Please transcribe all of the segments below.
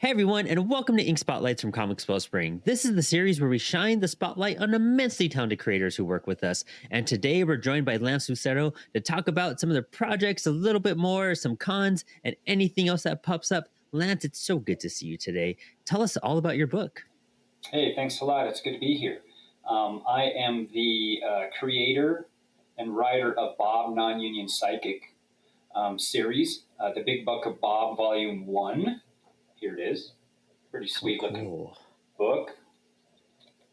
Hey everyone, and welcome to Ink Spotlights from Comix Wellspring. This is the series where we shine the spotlight on immensely talented creators who work with us. And today we're joined by Lance Lucero to talk about some of their projects a little bit more, some cons, and anything else that pops up. Lance, it's so good to see you today. Tell us all about your book. Hey, thanks a lot. It's good to be here. I am the creator and writer of Bob Non-Union Psychic series, The Big Buck of Bob, Volume 1. Here it is. Pretty How sweet looking cool. book.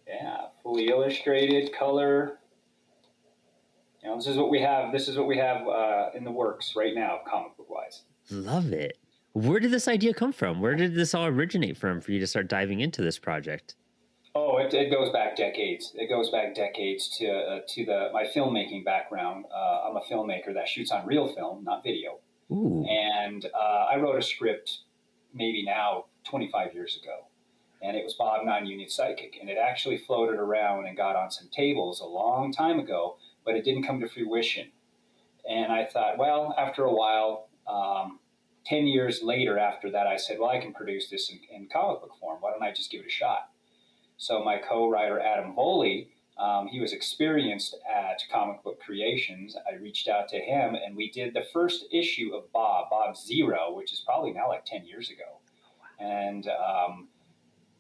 Yeah, fully illustrated, color. This is what we have. This is what we have in the works right now, comic book wise. Love it. Where did this idea come from? Where did this all originate from for you to start diving into this project? Oh, it goes back decades. It goes back decades to my filmmaking background. I'm a filmmaker that shoots on real film, not video. Ooh, And I wrote a script maybe now 25 years ago, and it was Bob Non-Union Psychic, and it actually floated around and got on some tables a long time ago, but it didn't come to fruition. And I thought, well, after a while, 10 years later after that, I said, well, I can produce this in comic book form. Why don't I just give it a shot? So my co-writer Adam Boley, he was experienced at Comic Book Creations. I reached out to him, and we did the first issue of Bob Zero, which is probably now like 10 years ago, and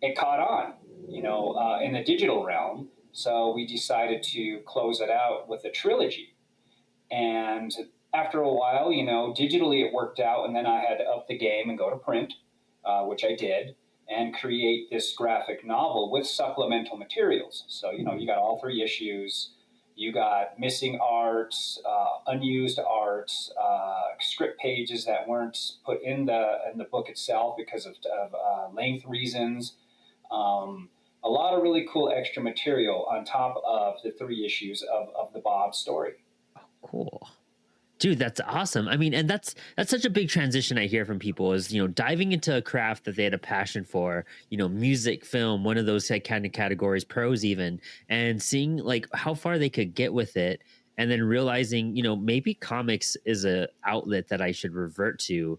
it caught on, in the digital realm. So we decided to close it out with a trilogy, and after a while, digitally it worked out, and then I had to up the game and go to print, which I did, and create this graphic novel with supplemental materials. So, you got all three issues. You got missing arts, unused arts, script pages that weren't put in the book itself because of length reasons. A lot of really cool extra material on top of the three issues of the Bob story. cool. Dude, that's awesome. I mean, and that's such a big transition I hear from people is, diving into a craft that they had a passion for, music, film, one of those kind of categories, prose even, and seeing like how far they could get with it and then realizing, maybe comics is a outlet that I should revert to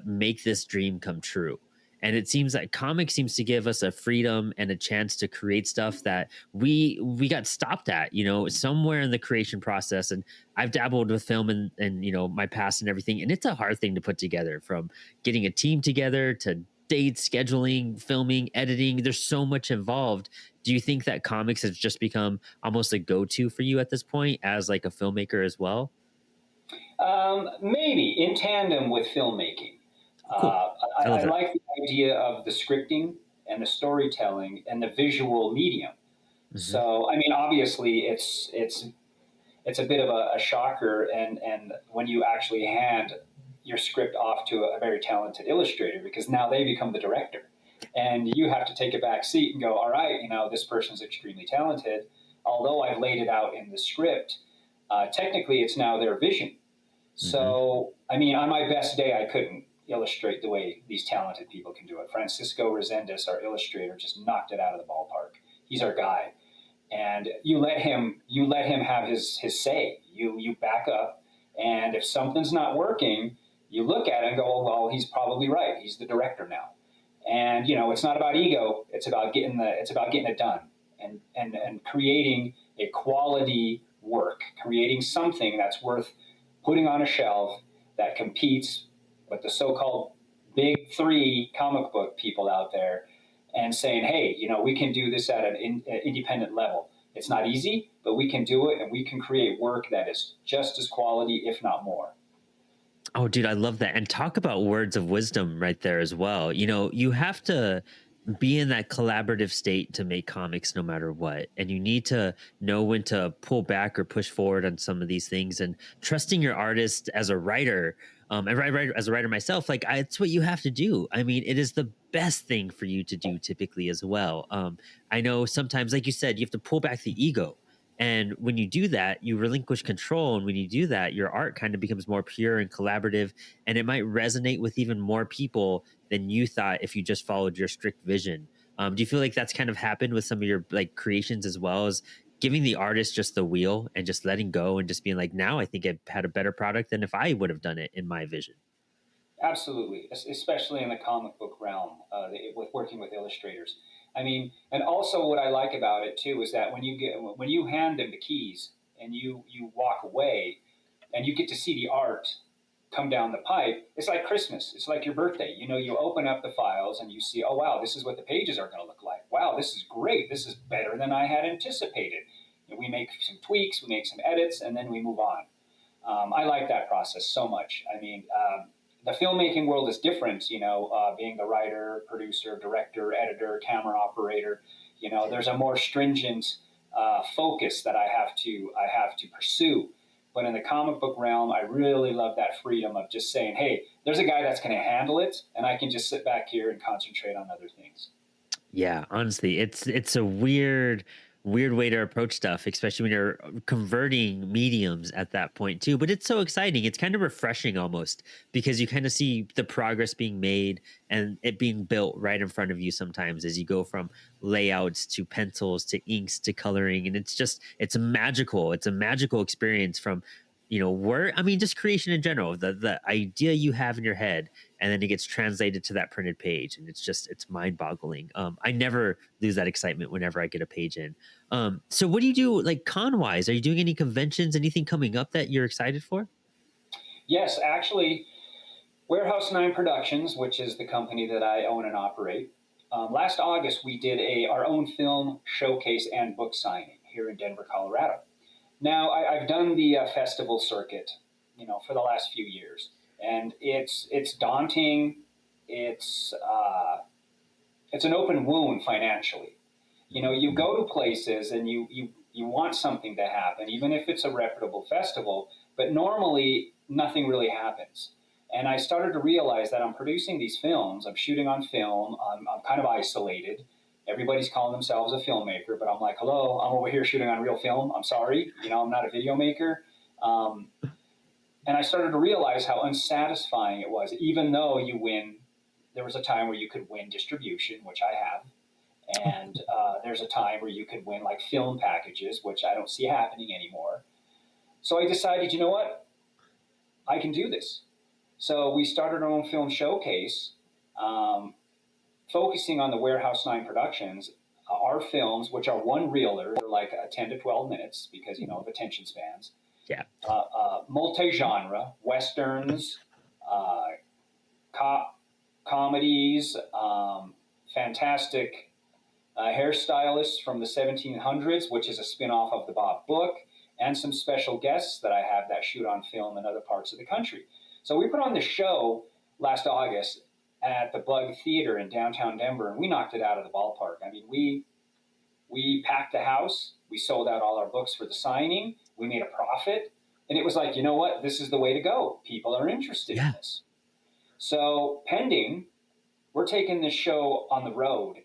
make this dream come true. And it seems like comics seems to give us a freedom and a chance to create stuff that we got stopped at, somewhere in the creation process. And I've dabbled with film and my past and everything, and it's a hard thing to put together from getting a team together to dates, scheduling, filming, editing. There's so much involved. Do you think that comics has just become almost a go-to for you at this point as like a filmmaker as well? Maybe in tandem with filmmaking. Cool. I love I that. like the idea of the scripting and the storytelling and the visual medium. Hmm. So, I mean, obviously, it's a bit of a shocker, and when you actually hand your script off to a very talented illustrator, because now they become the director, and you have to take a back seat and go, all right, this person's extremely talented. Although I've laid it out in the script, technically it's now their vision. Hmm. So, I mean, on my best day, I couldn't illustrate the way these talented people can do it. Francisco Resendez, our illustrator, just knocked it out of the ballpark. He's our guy, and you let him have his say. You back up, and if something's not working, you look at it and go, oh, well, he's probably right. He's the director now, and it's not about ego. It's about getting it done, and creating a quality work, creating something that's worth putting on a shelf that competes with the so-called big three comic book people out there, and saying, hey, we can do this at an independent level. It's not easy, but we can do it, and we can create work that is just as quality, if not more. Oh, dude, I love that. And talk about words of wisdom right there as well. You have to be in that collaborative state to make comics no matter what. And you need to know when to pull back or push forward on some of these things and trusting your artist as a writer. As a writer myself, like it's what you have to do. I mean, it is the best thing for you to do typically as well. I know sometimes, like you said, you have to pull back the ego, and when you do that, you relinquish control. And when you do that, your art kind of becomes more pure and collaborative. And it might resonate with even more people than you thought if you just followed your strict vision. Do you feel like that's kind of happened with some of your like creations as well as giving the artist just the wheel and just letting go and just being like, now I think I've had a better product than if I would have done it in my vision? Absolutely, especially in the comic book realm, with working with illustrators. I mean, and also what I like about it too is that when you hand them the keys and you walk away, and you get to see the art come down the pipe, it's like Christmas. It's like your birthday. You know, you open up the files and you see, oh wow, this is what the pages are going to look like. Wow, this is great. This is better than I had anticipated. And we make some tweaks, we make some edits, and then we move on. I like that process so much. I mean, the filmmaking world is different, being the writer, producer, director, editor, camera operator. There's a more stringent focus that I have to pursue. But in the comic book realm, I really love that freedom of just saying, hey, there's a guy that's going to handle it, and I can just sit back here and concentrate on other things. Yeah, honestly, it's a weird way to approach stuff, especially when you're converting mediums at that point too. But it's so exciting. It's kind of refreshing almost because you kind of see the progress being made and it being built right in front of you sometimes as you go from layouts to pencils to inks to coloring. And it's magical. It's a magical experience from where I mean just creation in general, the idea you have in your head and then it gets translated to that printed page and it's mind-boggling. I never lose that excitement whenever I get a page in. So what do you do like con wise? Are you doing any conventions, anything coming up that you're excited for? Yes, actually, Warehouse 9 Productions, which is the company that I own and operate, last August we did our own film showcase and book signing here in Denver, Colorado. Now, I've done the festival circuit, for the last few years, and it's daunting. It's it's an open wound financially. You go to places and you want something to happen, even if it's a reputable festival, but normally nothing really happens. And I started to realize that I'm producing these films, I'm shooting on film, I'm kind of isolated. Everybody's calling themselves a filmmaker, but I'm like, hello, I'm over here shooting on real film. I'm sorry, I'm not a video maker. Um, and I started to realize how unsatisfying it was, even though you win. There was a time where you could win distribution, which I have, and there's a time where you could win like film packages, which I don't see happening anymore. So I decided, you know what, I can do this. So we started our own film showcase, um, focusing on the Warehouse 9 productions. Our films, which are one reeler, they're like 10 to 12 minutes because, of attention spans, Yeah. multi-genre, westerns, uh, co- comedies, fantastic hairstylists from the 1700s, which is a spin-off of the Bob book, and some special guests that I have that shoot on film in other parts of the country. So we put on this show last August at the Bug Theater in downtown Denver, and we knocked it out of the ballpark. I mean, we packed the house, we sold out all our books for the signing, we made a profit, and it was like, you know what, this is the way to go. People are interested in Yeah. this. So pending, we're taking this show on the road,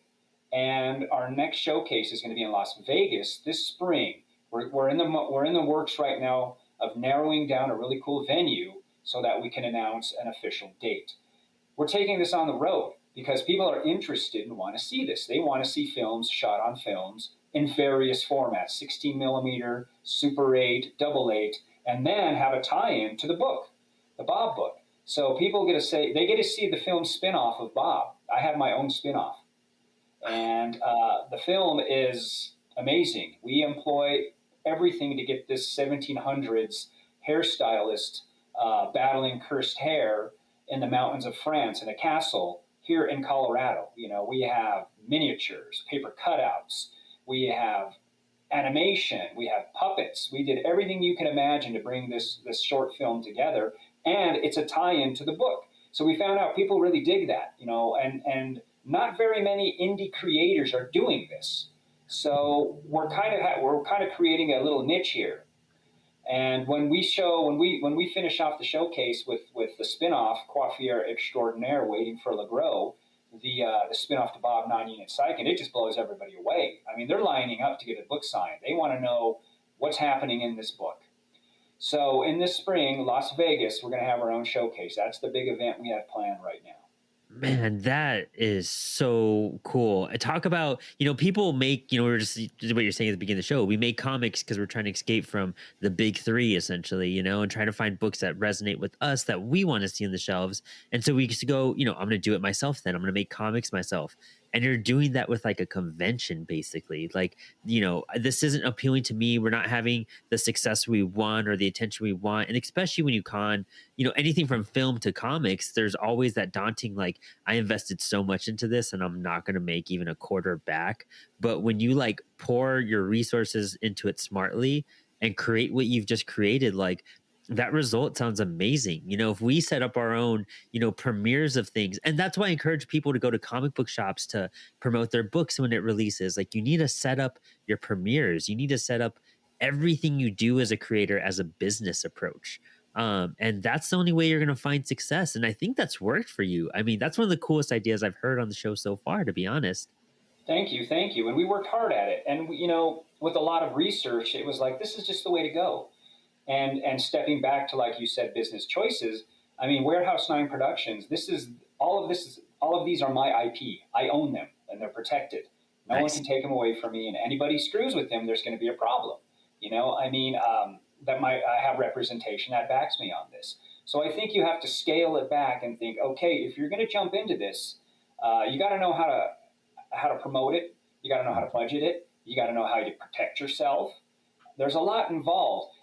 and our next showcase is going to be in Las Vegas this spring. We're in the works right now of narrowing down a really cool venue so that we can announce an official date. We're taking this on the road because people are interested and want to see this. They want to see films shot on films in various formats: 16 millimeter, Super 8, Double 8, and then have a tie-in to the book, the Bob book. So people they get to see the film spin-off of Bob. I have my own spin-off, and the film is amazing. We employ everything to get this 1700s hairstylist battling cursed hair in the mountains of France in a castle here in Colorado. We have miniatures, paper cutouts, we have animation, we have puppets. We did everything you can imagine to bring this short film together, and it's a tie-in to the book. So we found out people really dig that, and not very many indie creators are doing this. So we're kind of creating a little niche here. And when we finish off the showcase with the spinoff Coiffure Extraordinaire, Waiting for Legros, the spinoff to Bob Non-Unit Psych, and it just blows everybody away. I mean, they're lining up to get a book signed. They want to know what's happening in this book. So in this spring, Las Vegas, we're going to have our own showcase. That's the big event we have planned right now. Man, that is so cool. Talk about, people make, we're just what you're saying at the beginning of the show. We make comics because we're trying to escape from the big three, essentially, and try to find books that resonate with us that we want to see on the shelves. And so we used to go, I'm going to do it myself then. I'm going to make comics myself. And you're doing that with like a convention, basically. Like, this isn't appealing to me. We're not having the success we want or the attention we want. And especially when you con, anything from film to comics, there's always that daunting, like, I invested so much into this and I'm not going to make even a quarter back. But when you like pour your resources into it smartly and create what you've just created, like that result sounds amazing. If we set up our own, premieres of things, and that's why I encourage people to go to comic book shops to promote their books when it releases. Like you need to set up your premieres, you need to set up everything you do as a creator as a business approach. And that's the only way you're going to find success. And I think that's worked for you. I mean, that's one of the coolest ideas I've heard on the show so far, to be honest. Thank you, thank you. And we worked hard at it. And with a lot of research, it was like this is just the way to go. And stepping back to, like you said, business choices. I mean, Warehouse 9 Productions. All of these are my IP. I own them, and they're protected. No one Nice. can take them away from me. And anybody screws with them, there's going to be a problem. I mean, I have representation that backs me on this. So I think you have to scale it back and think, okay, if you're going to jump into this, you got to know how to promote it. You got to know how to budget it. You got to know how to protect yourself. There's a lot involved,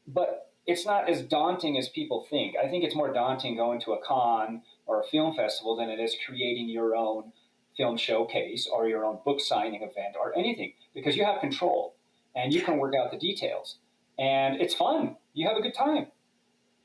but it's not as daunting as people think. I think it's more daunting going to a con or a film festival than it is creating your own film showcase or your own book signing event or anything, because you have control and you can work out the details. And it's fun. You have a good time.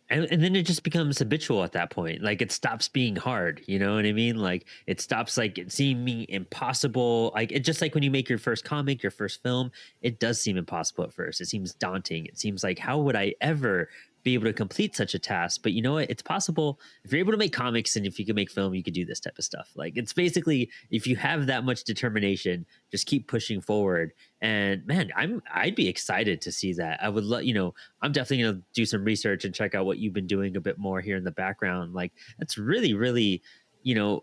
And then it just becomes habitual at that point. Like it stops being hard. You know what I mean? Like it stops like it seeming impossible. Like it just like when you make your first comic, your first film, it does seem impossible at first. It seems daunting. It seems like how would I ever be able to complete such a task? But you know what? It's possible if you're able to make comics and if you can make film, you could do this type of stuff. Like it's basically if you have that much determination, just keep pushing forward. And man, I'd be excited to see that. I would love, I'm definitely going to do some research and check out what you've been doing a bit more here in the background. Like that's really, really, you know,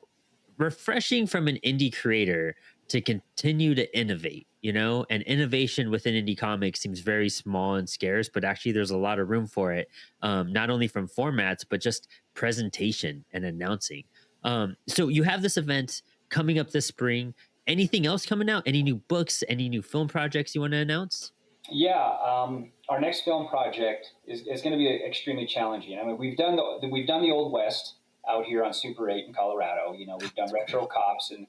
refreshing from an indie creator to continue to innovate, and innovation within indie comics seems very small and scarce, but actually there's a lot of room for it. Not only from formats, but just presentation and announcing. So you have this event coming up this spring. Anything else coming out? Any new books? Any new film projects you want to announce? Yeah, our next film project is going to be extremely challenging. I mean, we've done the Old West out here on Super 8 in Colorado. We've done Retro Cops and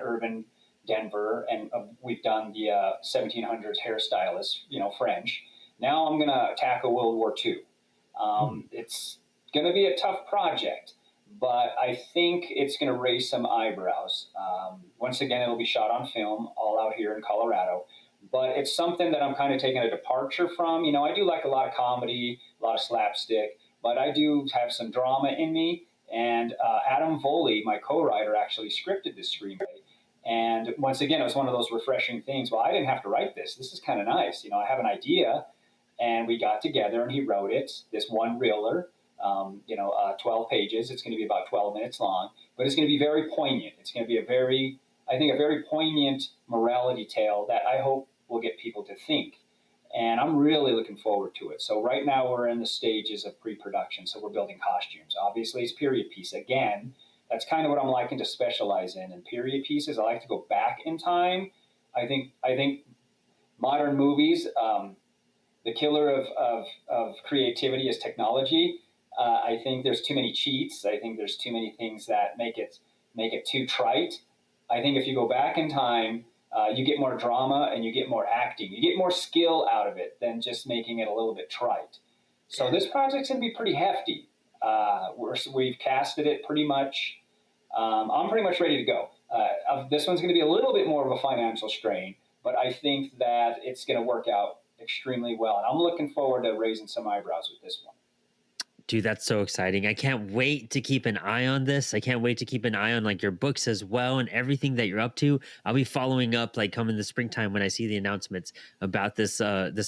Urban Denver, and we've done the 1700s hairstylist, French. Now I'm going to tackle World War II. Hmm. It's going to be a tough project, but I think it's going to raise some eyebrows. Once again, it'll be shot on film, all out here in Colorado. But it's something that I'm kind of taking a departure from. I do like a lot of comedy, a lot of slapstick, but I do have some drama in me. And Adam Foley, my co-writer, actually scripted this screenplay. And once again, it was one of those refreshing things. Well, I didn't have to write this. This is kind of nice. I have an idea, and we got together and he wrote it. This one reeler, 12 pages. It's going to be about 12 minutes long, but it's going to be very poignant. It's going to be I think, a very poignant morality tale that I hope will get people to think. And I'm really looking forward to it. So right now we're in the stages of pre-production. So we're building costumes. Obviously, it's period piece again. That's kind of what I'm liking to specialize in. And period pieces, I like to go back in time. I think modern movies, the killer of creativity is technology. I think there's too many cheats. I think there's too many things that make it too trite. I think if you go back in time, you get more drama and you get more acting. You get more skill out of it than just making it a little bit trite. So this project's going to be pretty hefty. We've casted it pretty much. I'm pretty much ready to go. This one's going to be a little bit more of a financial strain, but I think that it's going to work out extremely well. And I'm looking forward to raising some eyebrows with this one. Dude, that's so exciting. I can't wait to keep an eye on this. I can't wait to keep an eye on like your books as well and everything that you're up to. I'll be following up like come in the springtime when I see the announcements about this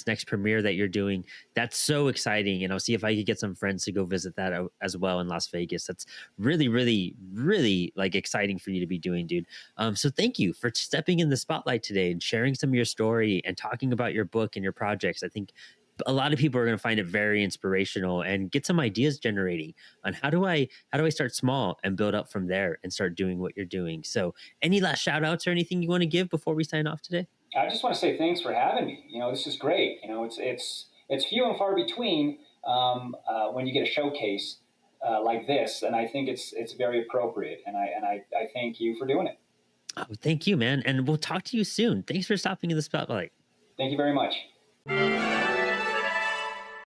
next premiere that you're doing. That's so exciting. And I'll see if I could get some friends to go visit that as well in Las Vegas. That's really, really, really like exciting for you to be doing, dude. So thank you for stepping in the spotlight today and sharing some of your story and talking about your book and your projects. I think a lot of people are going to find it very inspirational and get some ideas generating on how do I start small and build up from there and start doing what you're doing. So any last shout outs or anything you want to give before we sign off today? I just want to say thanks for having me. This is great. It's few and far between when you get a showcase like this, and I think it's very appropriate. And I thank you for doing it. Oh, thank you, man. And we'll talk to you soon. Thanks for stopping in the spotlight. Thank you very much.